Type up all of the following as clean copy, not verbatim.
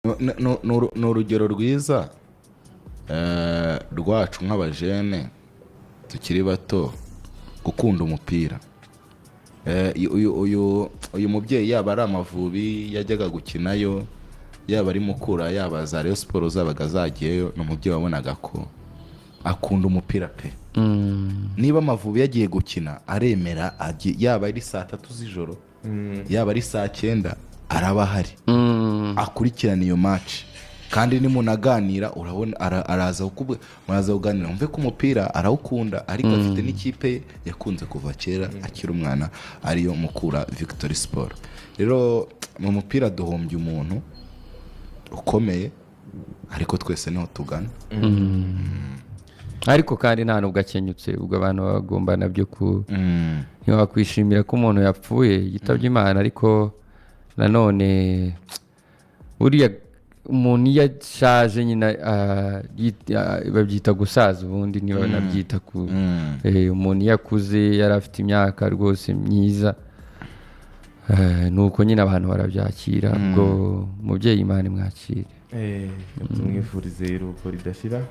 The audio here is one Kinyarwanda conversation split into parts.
Ni urugero rwiza rwacu nk'abajene tukiri bato gukunda umupira. Uyu mubyeyi yaba ari Amavubi yajyaga gukinayo, yaba ari Mukura, yaba za Rayon Sports zabaga zagiyeyo, ni umubyeyi wabonaga ko akunda umupira pe. Niba Amavubi yagiye gukina aremera, yaba ari saa 3 z'ijoro, yaba ari saa 9 araba ahari akurikirana iyo match. Kandi nimunaganira urabona araza kuganira, umve ko umupira arawukunda, ariko afite n'ikipe yakunze kuva kera akiri umwana ariyo Mukura Victory Sport. Rero mu mupira duhombye umuntu ukomeye, ariko twese niho tugana. Ariko kandi nta nubwo akenyutse, ubwo abantu bagomba nabyo ntiwakwishimira ko umuntu yapfuye yitabye Imana, ariko nanone buriya umuntu iyo ashaje nyine babyita gusaza, ubundi niba nabyita umuntu iyo akuze yari afite imyaka rwose myiza, nuko nyine abantu barabyakira. ubwo mubyeyi Imana imwakire, tumwifurize iruhuko ridashira.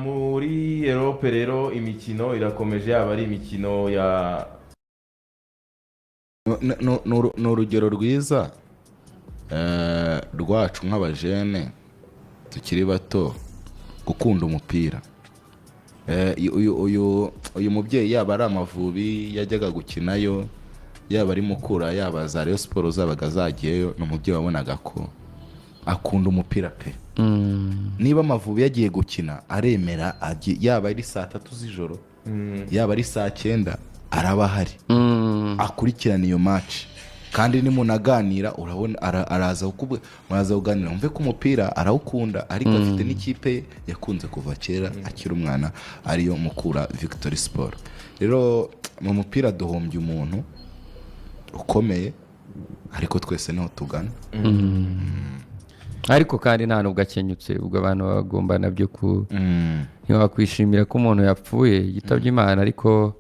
Muri Europe rero imikino irakomeje, yaba ari imikino ya ni urugero rwiza rwacu nk'abajene tukiri bato gukunda umupira. Uyu mubyeyi yaba ari Amavubi yajyaga gukinayo, yaba ari Mukura, yaba za Rayon Sports zabaga zagiyeyo, ni umubyeyi wabonaga ko akunda umupira pe. Niba Amavubi yagiye gukina aremera, yaba ari saa 3 z'ijoro, yaba ari saa 9 araba ahari akurikirana iyo match. Kandi nimunaganira urabona araza kuganira, umve ko umupira arawukunda, ariko afite n'ikipe yakunze kuva kera akiri umwana ariyo Mukura Victory Sport. Rero mu mupira duhombye umuntu ukomeye, ariko twese niho tugana. ariko kandi nta nubwo akenyutse, ubwo abantu bagomba nabyo ntiwakwishimira ko umuntu yapfuye yitabye Imana, ariko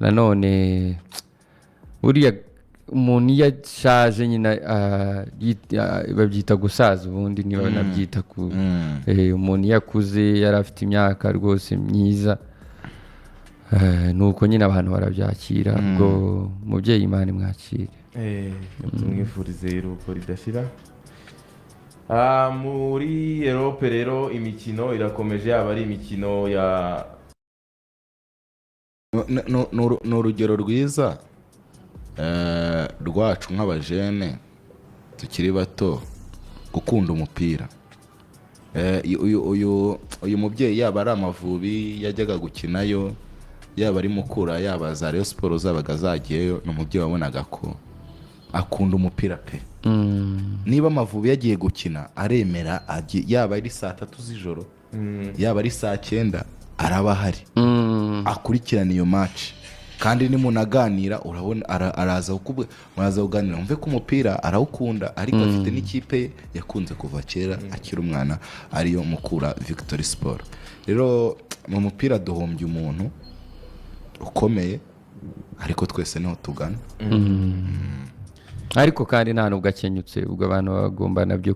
nanone buriya umuntu iyo ashaje nyine babyita gusaza, ubundi niba nabyita umuntu iyo akuze yari afite imyaka rwose myiza, nuko nyine abantu barabyakira. ubwo mubyeyi Imana imwakire, tumwifurize iruhuko ridashira. Muri Europe rero imikino irakomeje, yaba ari imikino ya ni urugero rwiza rwacu nk'abajene tukiri bato gukunda umupira. Uyu mubyeyi yaba ari Amavubi yajyaga gukinayo, yaba ari Mukura, yaba za Rayon Sports zabaga zagiyeyo, ni umubyeyi wabonaga ko akunda umupira pe. Niba Amavubi yagiye gukina aremera, yaba ari saa 3 z'ijoro, yaba ari saa 9 araba ahari akurikirana iyo match. Kandi nimunaganira urabona araza kuganira, umve ko umupira arawukunda, ariko afite n'ikipe yakunze kuva kera akiri umwana ariyo Mukura Victory Sport. Rero mu mupira duhombye umuntu ukomeye, ariko twese niho tugana. ariko kandi nta nubwo akenyutse, ubwo abantu bagomba nabyo